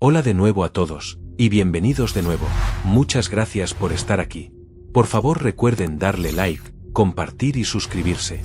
Hola de nuevo a todos, y bienvenidos de nuevo. Muchas gracias por estar aquí. Por favor recuerden darle like, compartir y suscribirse.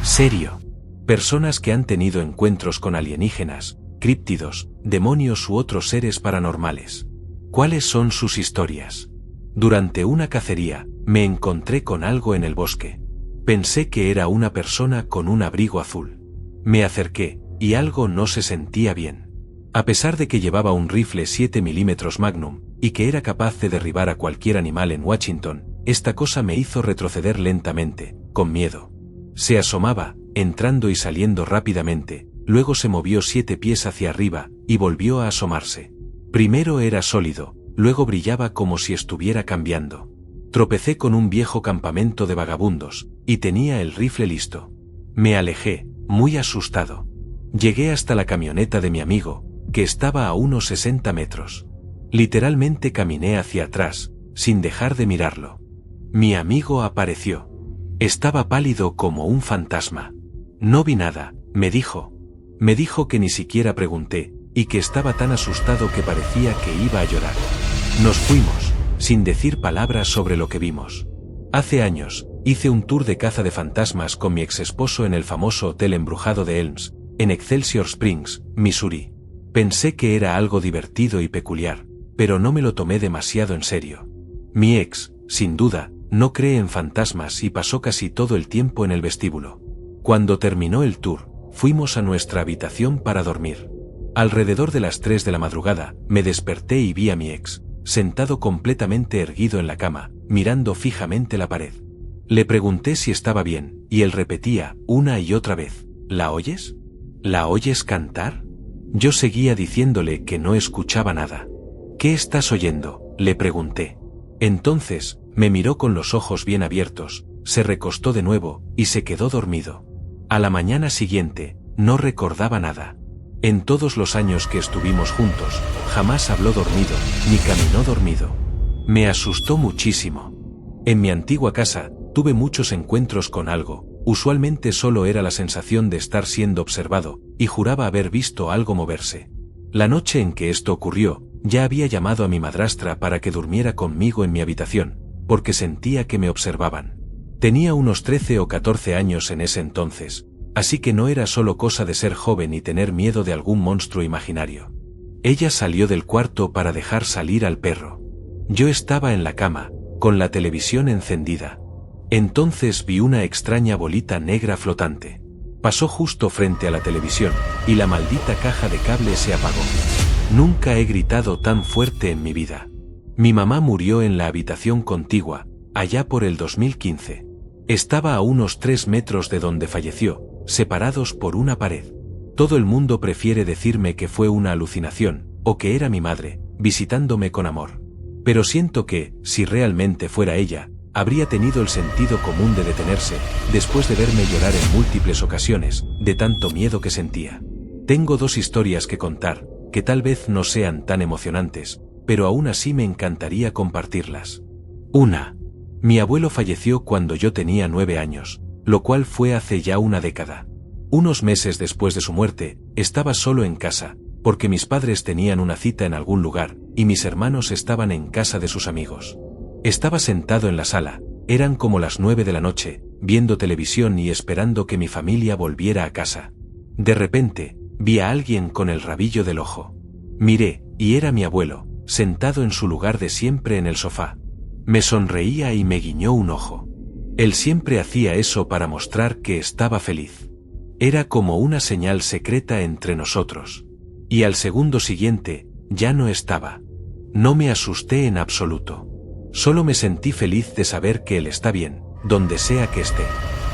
Serio. Personas que han tenido encuentros con alienígenas, críptidos, demonios u otros seres paranormales. ¿Cuáles son sus historias? Durante una cacería, me encontré con algo en el bosque. Pensé que era una persona con un abrigo azul. Me acerqué, y algo no se sentía bien. A pesar de que llevaba un rifle 7 mm Magnum, y que era capaz de derribar a cualquier animal en Washington, esta cosa me hizo retroceder lentamente, con miedo. Se asomaba, entrando y saliendo rápidamente, luego se movió 7 pies hacia arriba, y volvió a asomarse. Primero era sólido, luego brillaba como si estuviera cambiando. Tropecé con un viejo campamento de vagabundos, y tenía el rifle listo. Me alejé, muy asustado. Llegué hasta la camioneta de mi amigo, que estaba a unos 60 metros. Literalmente caminé hacia atrás, sin dejar de mirarlo. Mi amigo apareció. Estaba pálido como un fantasma. No vi nada, me dijo. Me dijo que ni siquiera pregunté, y que estaba tan asustado que parecía que iba a llorar. Nos fuimos, sin decir palabras sobre lo que vimos. Hace años, hice un tour de caza de fantasmas con mi exesposo en el famoso hotel embrujado de Elms, en Excelsior Springs, Missouri. Pensé que era algo divertido y peculiar, pero no me lo tomé demasiado en serio. Mi ex, sin duda, no cree en fantasmas y pasó casi todo el tiempo en el vestíbulo. Cuando terminó el tour, fuimos a nuestra habitación para dormir. Alrededor de las 3 de la madrugada, me desperté y vi a mi ex, sentado completamente erguido en la cama, mirando fijamente la pared. Le pregunté si estaba bien, y él repetía, una y otra vez, ¿la oyes? ¿La oyes cantar? Yo seguía diciéndole que no escuchaba nada. ¿Qué estás oyendo?, le pregunté. Entonces, me miró con los ojos bien abiertos, se recostó de nuevo, y se quedó dormido. A la mañana siguiente, no recordaba nada. En todos los años que estuvimos juntos, jamás habló dormido, ni caminó dormido. Me asustó muchísimo. En mi antigua casa, tuve muchos encuentros con algo, usualmente solo era la sensación de estar siendo observado, y juraba haber visto algo moverse. La noche en que esto ocurrió, ya había llamado a mi madrastra para que durmiera conmigo en mi habitación, porque sentía que me observaban. Tenía unos 13 o 14 años en ese entonces, así que no era solo cosa de ser joven y tener miedo de algún monstruo imaginario. Ella salió del cuarto para dejar salir al perro. Yo estaba en la cama, con la televisión encendida. Entonces vi una extraña bolita negra flotante. Pasó justo frente a la televisión, y la maldita caja de cable se apagó. Nunca he gritado tan fuerte en mi vida. Mi mamá murió en la habitación contigua, allá por el 2015. Estaba a unos 3 metros de donde falleció, separados por una pared. Todo el mundo prefiere decirme que fue una alucinación, o que era mi madre, visitándome con amor. Pero siento que, si realmente fuera ella, habría tenido el sentido común de detenerse, después de verme llorar en múltiples ocasiones, de tanto miedo que sentía. Tengo 2 historias que contar, que tal vez no sean tan emocionantes, pero aún así me encantaría compartirlas. 1. Mi abuelo falleció cuando yo tenía 9 años, lo cual fue hace ya una década. Unos meses después de su muerte, estaba solo en casa, porque mis padres tenían una cita en algún lugar, y mis hermanos estaban en casa de sus amigos. Estaba sentado en la sala, eran como las 9 de la noche, viendo televisión y esperando que mi familia volviera a casa. De repente, vi a alguien con el rabillo del ojo. Miré, y era mi abuelo, sentado en su lugar de siempre en el sofá. Me sonreía y me guiñó un ojo. Él siempre hacía eso para mostrar que estaba feliz. Era como una señal secreta entre nosotros. Y al segundo siguiente, ya no estaba. No me asusté en absoluto. Solo me sentí feliz de saber que él está bien, donde sea que esté.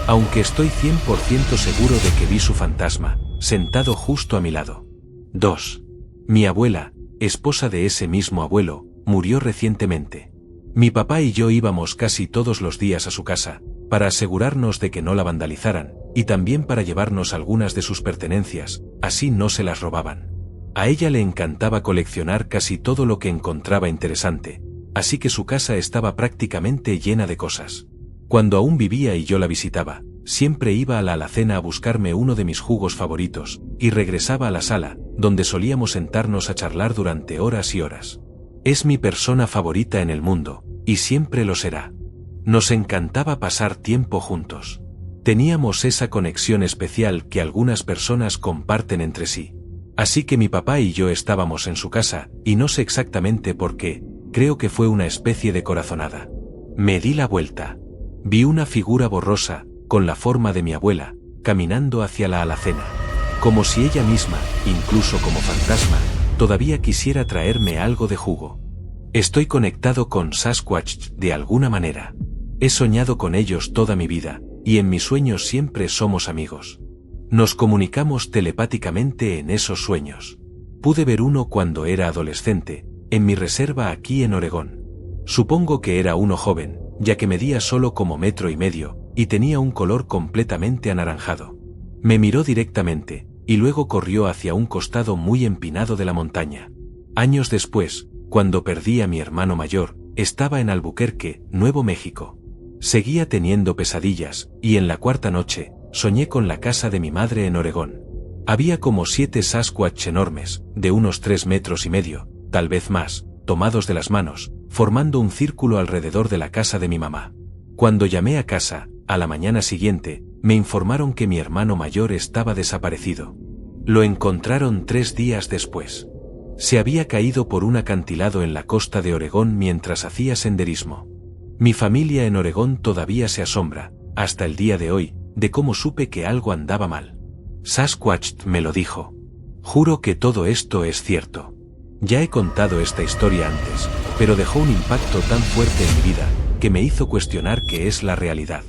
Aunque estoy 100% seguro de que vi su fantasma, sentado justo a mi lado. 2. Mi abuela, esposa de ese mismo abuelo, murió recientemente. Mi papá y yo íbamos casi todos los días a su casa, para asegurarnos de que no la vandalizaran, y también para llevarnos algunas de sus pertenencias, así no se las robaban. A ella le encantaba coleccionar casi todo lo que encontraba interesante, así que su casa estaba prácticamente llena de cosas. Cuando aún vivía y yo la visitaba, siempre iba a la alacena a buscarme uno de mis jugos favoritos, y regresaba a la sala, donde solíamos sentarnos a charlar durante horas y horas. Es mi persona favorita en el mundo, y siempre lo será. Nos encantaba pasar tiempo juntos. Teníamos esa conexión especial que algunas personas comparten entre sí. Así que mi papá y yo estábamos en su casa, y no sé exactamente por qué, creo que fue una especie de corazonada. Me di la vuelta. Vi una figura borrosa, con la forma de mi abuela, caminando hacia la alacena. Como si ella misma, incluso como fantasma, todavía quisiera traerme algo de jugo. Estoy conectado con Sasquatch de alguna manera. He soñado con ellos toda mi vida, y en mis sueños siempre somos amigos. Nos comunicamos telepáticamente en esos sueños. Pude ver uno cuando era adolescente, en mi reserva aquí en Oregón. Supongo que era uno joven, ya que medía solo como 1,5 metros, y tenía un color completamente anaranjado. Me miró directamente, y luego corrió hacia un costado muy empinado de la montaña. Años después, cuando perdí a mi hermano mayor, estaba en Albuquerque, Nuevo México. Seguía teniendo pesadillas, y en la 4ª noche, soñé con la casa de mi madre en Oregón. Había como 7 Sasquatch enormes, de unos 3,5 metros, tal vez más, tomados de las manos, formando un círculo alrededor de la casa de mi mamá. Cuando llamé a casa, a la mañana siguiente, me informaron que mi hermano mayor estaba desaparecido. Lo encontraron 3 días después. Se había caído por un acantilado en la costa de Oregón mientras hacía senderismo. Mi familia en Oregón todavía se asombra, hasta el día de hoy, de cómo supe que algo andaba mal. Sasquatch me lo dijo. Juro que todo esto es cierto. Ya he contado esta historia antes, pero dejó un impacto tan fuerte en mi vida, que me hizo cuestionar qué es la realidad.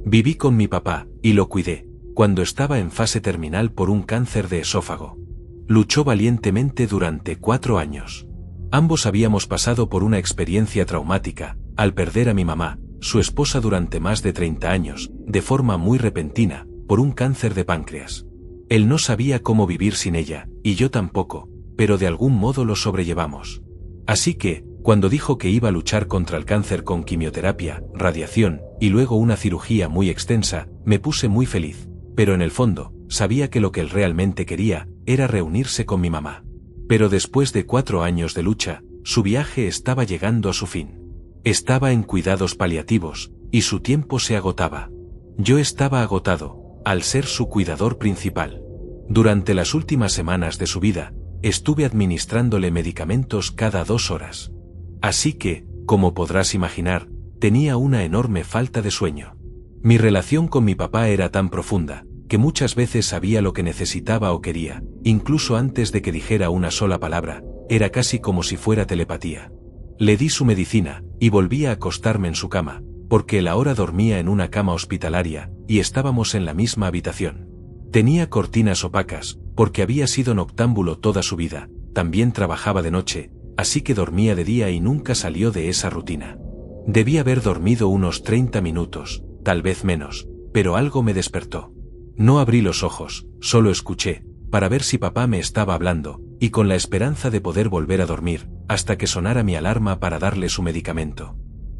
Viví con mi papá, y lo cuidé, cuando estaba en fase terminal por un cáncer de esófago. Luchó valientemente durante 4 años. Ambos habíamos pasado por una experiencia traumática, al perder a mi mamá, su esposa durante más de 30 años, de forma muy repentina, por un cáncer de páncreas. Él no sabía cómo vivir sin ella, y yo tampoco, pero de algún modo lo sobrellevamos. Así que, cuando dijo que iba a luchar contra el cáncer con quimioterapia, radiación, y luego una cirugía muy extensa, me puse muy feliz, pero en el fondo, sabía que lo que él realmente quería, era reunirse con mi mamá. Pero después de 4 años de lucha, su viaje estaba llegando a su fin. Estaba en cuidados paliativos, y su tiempo se agotaba. Yo estaba agotado, al ser su cuidador principal. Durante las últimas semanas de su vida, estuve administrándole medicamentos cada 2 horas. Así que, como podrás imaginar, tenía una enorme falta de sueño. Mi relación con mi papá era tan profunda, que muchas veces sabía lo que necesitaba o quería, incluso antes de que dijera una sola palabra, era casi como si fuera telepatía. Le di su medicina, y volví a acostarme en su cama, porque él ahora dormía en una cama hospitalaria, y estábamos en la misma habitación. Tenía cortinas opacas, porque había sido noctámbulo toda su vida, también trabajaba de noche, así que dormía de día y nunca salió de esa rutina. Debí haber dormido unos 30 minutos, tal vez menos, pero algo me despertó. No abrí los ojos, solo escuché, para ver si papá me estaba hablando, y con la esperanza de poder volver a dormir, hasta que sonara mi alarma para darle su medicamento.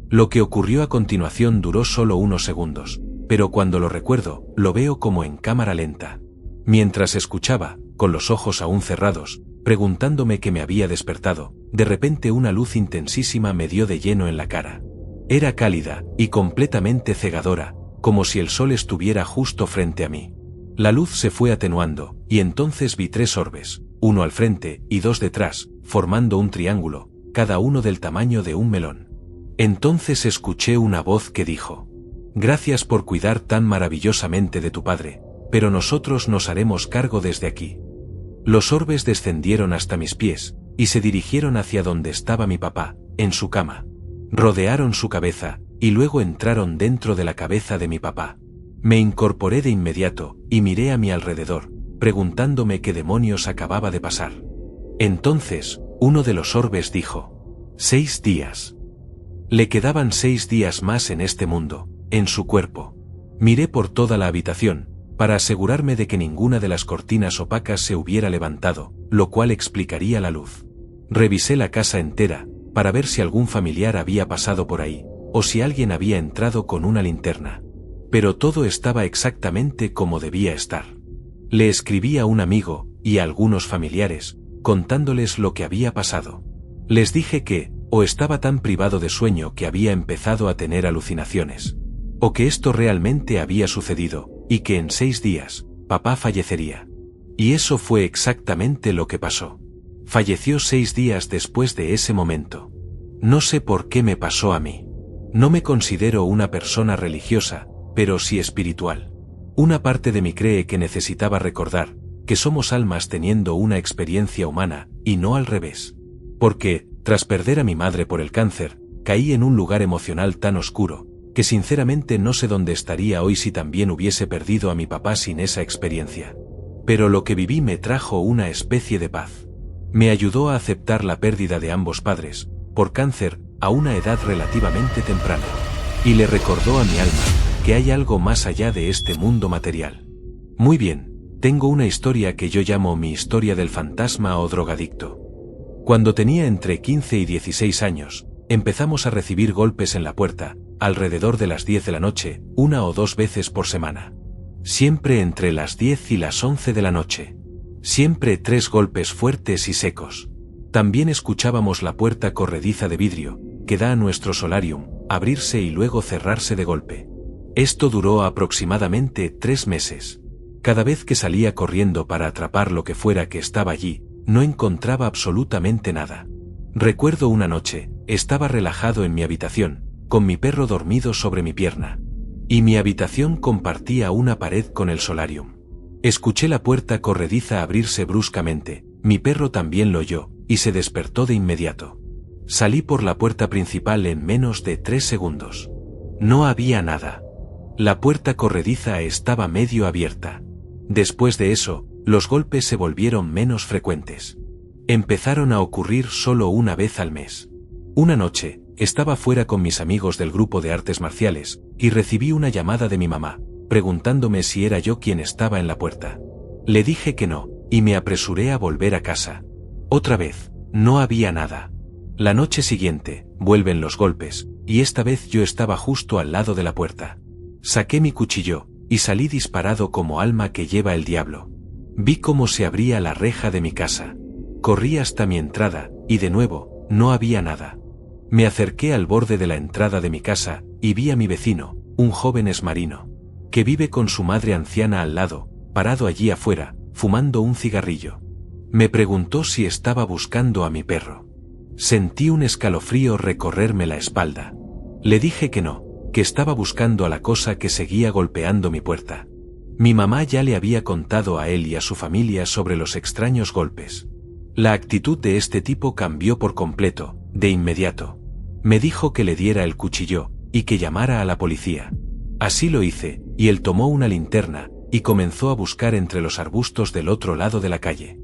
Lo que ocurrió a continuación duró solo unos segundos, pero cuando lo recuerdo, lo veo como en cámara lenta. Mientras escuchaba, con los ojos aún cerrados, preguntándome qué me había despertado, de repente una luz intensísima me dio de lleno en la cara. Era cálida, y completamente cegadora, como si el sol estuviera justo frente a mí. La luz se fue atenuando, y entonces vi 3 orbes, uno al frente y 2 detrás, formando un triángulo, cada uno del tamaño de un melón. Entonces escuché una voz que dijo: «Gracias por cuidar tan maravillosamente de tu padre, pero nosotros nos haremos cargo desde aquí». Los orbes descendieron hasta mis pies, y se dirigieron hacia donde estaba mi papá, en su cama. Rodearon su cabeza, y luego entraron dentro de la cabeza de mi papá. Me incorporé de inmediato, y miré a mi alrededor, preguntándome qué demonios acababa de pasar. Entonces, uno de los orbes dijo: 6 días. Le quedaban 6 días más en este mundo, en su cuerpo. Miré por toda la habitación, para asegurarme de que ninguna de las cortinas opacas se hubiera levantado, lo cual explicaría la luz. Revisé la casa entera, para ver si algún familiar había pasado por ahí, o si alguien había entrado con una linterna. Pero todo estaba exactamente como debía estar. Le escribí a un amigo, y a algunos familiares, contándoles lo que había pasado. Les dije que, o estaba tan privado de sueño que había empezado a tener alucinaciones, o que esto realmente había sucedido, y que en 6 días, papá fallecería. Y eso fue exactamente lo que pasó. Falleció 6 días después de ese momento. No sé por qué me pasó a mí. No me considero una persona religiosa, pero sí espiritual. Una parte de mí cree que necesitaba recordar que somos almas teniendo una experiencia humana, y no al revés. Porque, tras perder a mi madre por el cáncer, caí en un lugar emocional tan oscuro, que sinceramente no sé dónde estaría hoy si también hubiese perdido a mi papá sin esa experiencia. Pero lo que viví me trajo una especie de paz. Me ayudó a aceptar la pérdida de ambos padres, por cáncer, a una edad relativamente temprana. Y le recordó a mi alma que hay algo más allá de este mundo material. Muy bien, tengo una historia que yo llamo mi historia del fantasma o drogadicto. Cuando tenía entre 15 y 16 años, empezamos a recibir golpes en la puerta, alrededor de las 10 de la noche, 1 o 2 veces por semana. Siempre entre las 10 y las 11 de la noche. Siempre 3 golpes fuertes y secos. También escuchábamos la puerta corrediza de vidrio, que da a nuestro solarium, abrirse y luego cerrarse de golpe. Esto duró aproximadamente 3 meses. Cada vez que salía corriendo para atrapar lo que fuera que estaba allí, no encontraba absolutamente nada. Recuerdo una noche, estaba relajado en mi habitación, con mi perro dormido sobre mi pierna. Y mi habitación compartía una pared con el solarium. Escuché la puerta corrediza abrirse bruscamente, mi perro también lo oyó, y se despertó de inmediato. Salí por la puerta principal en menos de 3 segundos. No había nada. La puerta corrediza estaba medio abierta. Después de eso, los golpes se volvieron menos frecuentes. Empezaron a ocurrir solo una vez al mes. Una noche, estaba fuera con mis amigos del grupo de artes marciales, y recibí una llamada de mi mamá, preguntándome si era yo quien estaba en la puerta. Le dije que no, y me apresuré a volver a casa. Otra vez, no había nada. La noche siguiente, vuelven los golpes, y esta vez yo estaba justo al lado de la puerta. Saqué mi cuchillo, y salí disparado como alma que lleva el diablo. Vi cómo se abría la reja de mi casa. Corrí hasta mi entrada, y de nuevo, no había nada. Me acerqué al borde de la entrada de mi casa, y vi a mi vecino, un joven esmarino, que vive con su madre anciana al lado, parado allí afuera, fumando un cigarrillo. Me preguntó si estaba buscando a mi perro. Sentí un escalofrío recorrerme la espalda. Le dije que no, que estaba buscando a la cosa que seguía golpeando mi puerta. Mi mamá ya le había contado a él y a su familia sobre los extraños golpes. La actitud de este tipo cambió por completo, de inmediato. Me dijo que le diera el cuchillo, y que llamara a la policía. Así lo hice, y él tomó una linterna, y comenzó a buscar entre los arbustos del otro lado de la calle.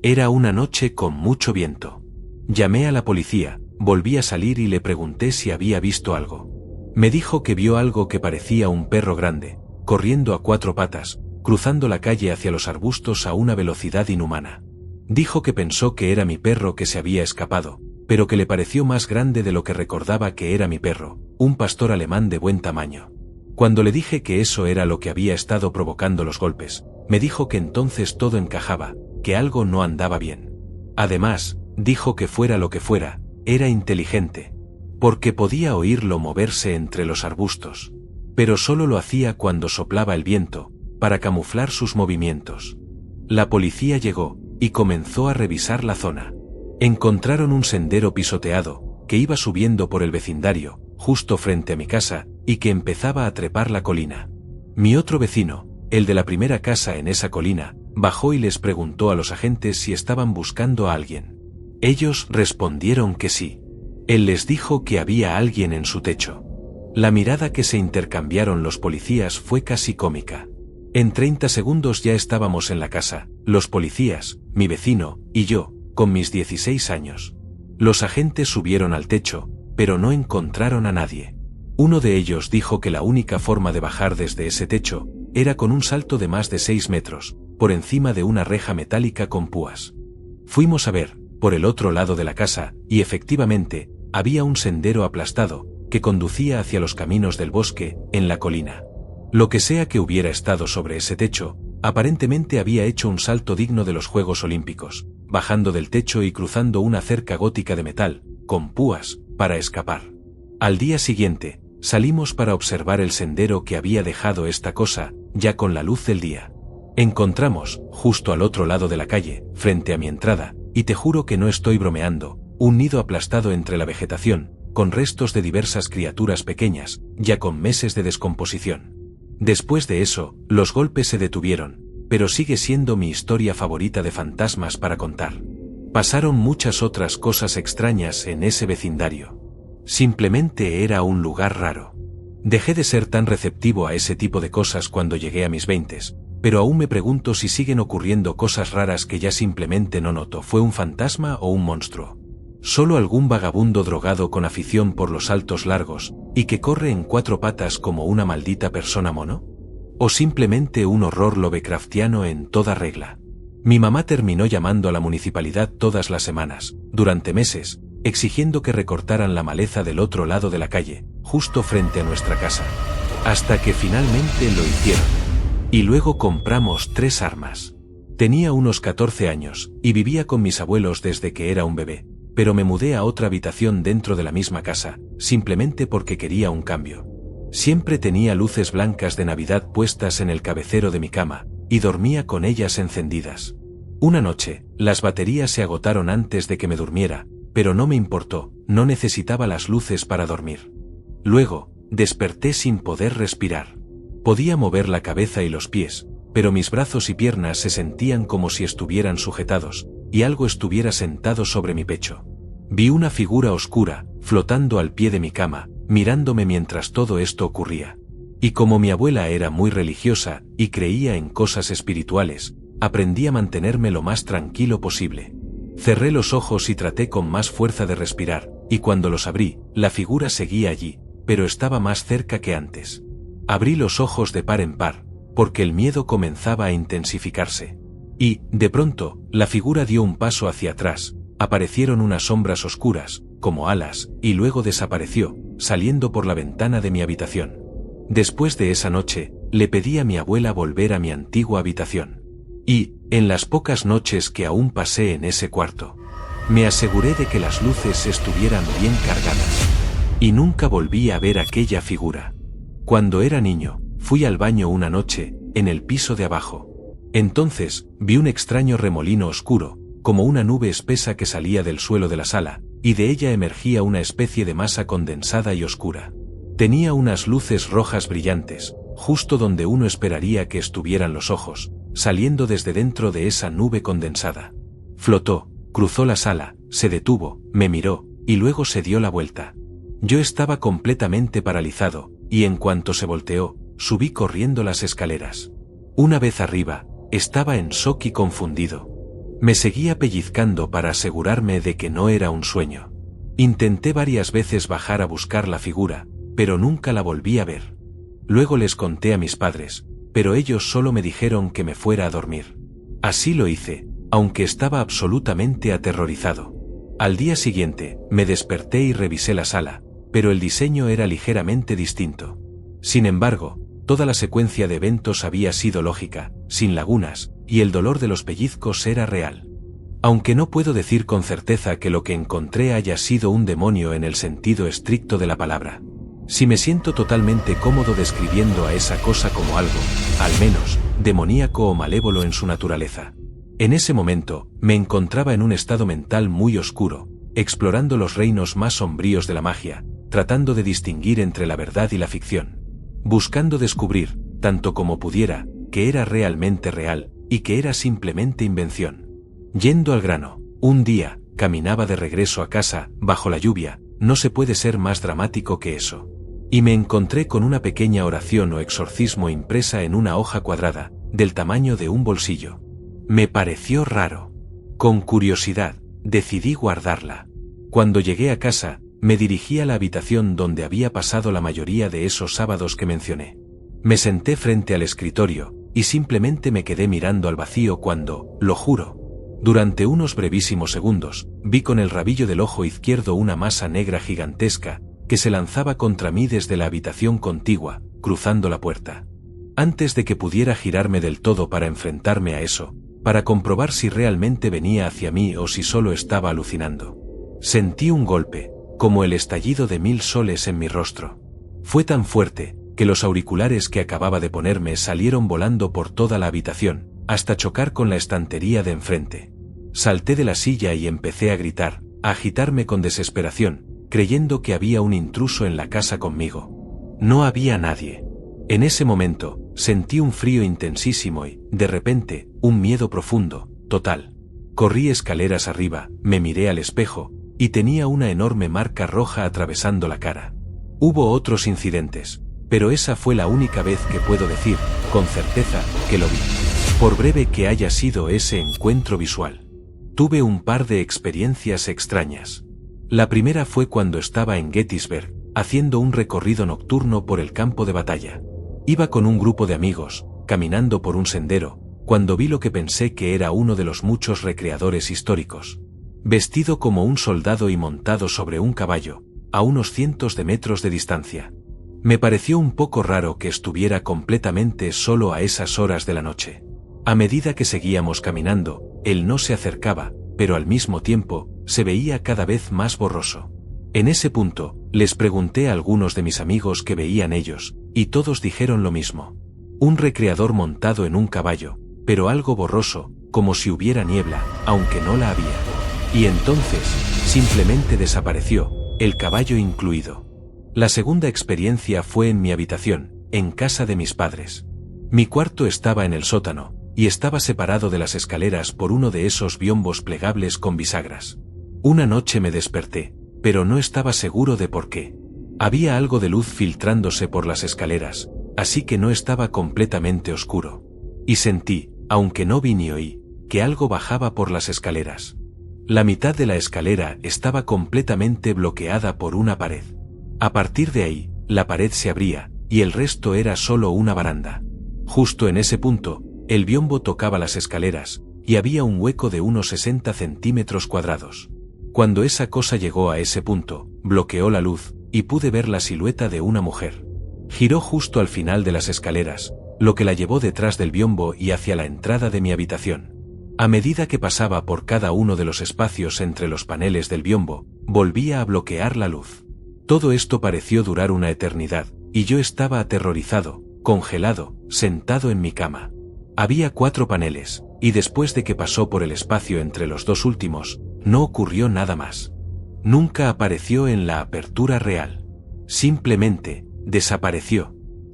Era una noche con mucho viento. Llamé a la policía, volví a salir y le pregunté si había visto algo. Me dijo que vio algo que parecía un perro grande, corriendo a 4 patas, cruzando la calle hacia los arbustos a una velocidad inhumana. Dijo que pensó que era mi perro que se había escapado, pero que le pareció más grande de lo que recordaba que era mi perro, un pastor alemán de buen tamaño. Cuando le dije que eso era lo que había estado provocando los golpes, me dijo que entonces todo encajaba, que algo no andaba bien. Además, dijo que fuera lo que fuera, era inteligente, porque podía oírlo moverse entre los arbustos. Pero solo lo hacía cuando soplaba el viento, para camuflar sus movimientos. La policía llegó, y comenzó a revisar la zona. Encontraron un sendero pisoteado, que iba subiendo por el vecindario, justo frente a mi casa, y que empezaba a trepar la colina. Mi otro vecino, el de la primera casa en esa colina, bajó y les preguntó a los agentes si estaban buscando a alguien. Ellos respondieron que sí. Él les dijo que había alguien en su techo. La mirada que se intercambiaron los policías fue casi cómica. En 30 segundos ya estábamos en la casa, los policías, mi vecino, y yo, con mis 16 años. Los agentes subieron al techo, pero no encontraron a nadie. Uno de ellos dijo que la única forma de bajar desde ese techo era con un salto de más de 6 metros, por encima de una reja metálica con púas. Fuimos a ver, por el otro lado de la casa, y efectivamente, había un sendero aplastado, que conducía hacia los caminos del bosque, en la colina. Lo que sea que hubiera estado sobre ese techo, Aparentemente había hecho un salto digno de los Juegos Olímpicos, bajando del techo y cruzando una cerca gótica de metal, con púas, para escapar. Al día siguiente, salimos para observar el sendero que había dejado esta cosa, ya con la luz del día. Encontramos, justo al otro lado de la calle, frente a mi entrada, y te juro que no estoy bromeando, un nido aplastado entre la vegetación, con restos de diversas criaturas pequeñas, ya con meses de descomposición. Después de eso, los golpes se detuvieron, pero sigue siendo mi historia favorita de fantasmas para contar. Pasaron muchas otras cosas extrañas en ese vecindario. Simplemente era un lugar raro. Dejé de ser tan receptivo a ese tipo de cosas cuando llegué a mis 20s, pero aún me pregunto si siguen ocurriendo cosas raras que ya simplemente no noto. ¿Fue un fantasma o un monstruo? ¿Solo algún vagabundo drogado con afición por los saltos largos, y que corre en 4 patas como una maldita persona mono? ¿O simplemente un horror lovecraftiano en toda regla? Mi mamá terminó llamando a la municipalidad todas las semanas, durante meses, exigiendo que recortaran la maleza del otro lado de la calle, justo frente a nuestra casa. Hasta que finalmente lo hicieron. Y luego compramos 3 armas. Tenía unos 14 años, y vivía con mis abuelos desde que era un bebé, pero me mudé a otra habitación dentro de la misma casa, simplemente porque quería un cambio. Siempre tenía luces blancas de Navidad puestas en el cabecero de mi cama, y dormía con ellas encendidas. Una noche, las baterías se agotaron antes de que me durmiera, pero no me importó, no necesitaba las luces para dormir. Luego, desperté sin poder respirar. Podía mover la cabeza y los pies, pero mis brazos y piernas se sentían como si estuvieran sujetados, y algo estuviera sentado sobre mi pecho. Vi una figura oscura, flotando al pie de mi cama, mirándome mientras todo esto ocurría. Y como mi abuela era muy religiosa, y creía en cosas espirituales, aprendí a mantenerme lo más tranquilo posible. Cerré los ojos y traté con más fuerza de respirar, y cuando los abrí, la figura seguía allí, pero estaba más cerca que antes. Abrí los ojos de par en par, porque el miedo comenzaba a intensificarse. Y, de pronto, la figura dio un paso hacia atrás, aparecieron unas sombras oscuras, como alas, y luego desapareció, saliendo por la ventana de mi habitación. Después de esa noche, le pedí a mi abuela volver a mi antigua habitación. Y, en las pocas noches que aún pasé en ese cuarto, me aseguré de que las luces estuvieran bien cargadas. Y nunca volví a ver aquella figura. Cuando era niño, fui al baño una noche, en el piso de abajo. Entonces, vi un extraño remolino oscuro, como una nube espesa que salía del suelo de la sala, y de ella emergía una especie de masa condensada y oscura. Tenía unas luces rojas brillantes, justo donde uno esperaría que estuvieran los ojos, saliendo desde dentro de esa nube condensada. Flotó, cruzó la sala, se detuvo, me miró, y luego se dio la vuelta. Yo estaba completamente paralizado, y en cuanto se volteó, subí corriendo las escaleras. Una vez arriba, estaba en shock y confundido. Me seguía pellizcando para asegurarme de que no era un sueño. Intenté varias veces bajar a buscar la figura, pero nunca la volví a ver. Luego les conté a mis padres, pero ellos solo me dijeron que me fuera a dormir. Así lo hice, aunque estaba absolutamente aterrorizado. Al día siguiente, me desperté y revisé la sala, pero el diseño era ligeramente distinto. Sin embargo, toda la secuencia de eventos había sido lógica, sin lagunas, y el dolor de los pellizcos era real. Aunque no puedo decir con certeza que lo que encontré haya sido un demonio en el sentido estricto de la palabra. Si me siento totalmente cómodo describiendo a esa cosa como algo, al menos, demoníaco o malévolo en su naturaleza. En ese momento, me encontraba en un estado mental muy oscuro, explorando los reinos más sombríos de la magia, tratando de distinguir entre la verdad y la ficción. Buscando descubrir, tanto como pudiera, que era realmente real, y que era simplemente invención. Yendo al grano, un día, caminaba de regreso a casa, bajo la lluvia, no se puede ser más dramático que eso. Y me encontré con una pequeña oración o exorcismo impresa en una hoja cuadrada, del tamaño de un bolsillo. Me pareció raro. Con curiosidad, decidí guardarla. Cuando llegué a casa, me dirigí a la habitación donde había pasado la mayoría de esos sábados que mencioné. Me senté frente al escritorio, y simplemente me quedé mirando al vacío cuando, lo juro, durante unos brevísimos segundos, vi con el rabillo del ojo izquierdo una masa negra gigantesca, que se lanzaba contra mí desde la habitación contigua, cruzando la puerta. Antes de que pudiera girarme del todo para enfrentarme a eso, para comprobar si realmente venía hacia mí o si solo estaba alucinando. Sentí un golpe, como el estallido de 1000 soles en mi rostro. Fue tan fuerte, que los auriculares que acababa de ponerme salieron volando por toda la habitación, hasta chocar con la estantería de enfrente. Salté de la silla y empecé a gritar, a agitarme con desesperación, creyendo que había un intruso en la casa conmigo. No había nadie. En ese momento, sentí un frío intensísimo y, de repente, un miedo profundo, total. Corrí escaleras arriba, me miré al espejo, y tenía una enorme marca roja atravesando la cara. Hubo otros incidentes, pero esa fue la única vez que puedo decir, con certeza, que lo vi. Por breve que haya sido ese encuentro visual. Tuve un par de experiencias extrañas. La primera fue cuando estaba en Gettysburg, haciendo un recorrido nocturno por el campo de batalla. Iba con un grupo de amigos, caminando por un sendero, cuando vi lo que pensé que era uno de los muchos recreadores históricos. Vestido como un soldado y montado sobre un caballo, a unos cientos de metros de distancia. Me pareció un poco raro que estuviera completamente solo a esas horas de la noche. A medida que seguíamos caminando, él no se acercaba, pero al mismo tiempo, se veía cada vez más borroso. En ese punto, les pregunté a algunos de mis amigos qué veían ellos, y todos dijeron lo mismo. Un recreador montado en un caballo, pero algo borroso, como si hubiera niebla, aunque no la había. Y entonces, simplemente desapareció, el caballo incluido. La segunda experiencia fue en mi habitación, en casa de mis padres. Mi cuarto estaba en el sótano, y estaba separado de las escaleras por uno de esos biombos plegables con bisagras. Una noche me desperté, pero no estaba seguro de por qué. Había algo de luz filtrándose por las escaleras, así que no estaba completamente oscuro. Y sentí, aunque no vi ni oí, que algo bajaba por las escaleras. La mitad de la escalera estaba completamente bloqueada por una pared. A partir de ahí, la pared se abría, y el resto era solo una baranda. Justo en ese punto, el biombo tocaba las escaleras, y había un hueco de unos 60 centímetros cuadrados. Cuando esa cosa llegó a ese punto, bloqueó la luz, y pude ver la silueta de una mujer. Giró justo al final de las escaleras, lo que la llevó detrás del biombo y hacia la entrada de mi habitación. A medida que pasaba por cada uno de los espacios entre los paneles del biombo, volvía a bloquear la luz. Todo esto pareció durar una eternidad, y yo estaba aterrorizado, congelado, sentado en mi cama. Había 4 paneles, y después de que pasó por el espacio entre los 2 últimos, no ocurrió nada más. Nunca apareció en la apertura real. Simplemente, desapareció.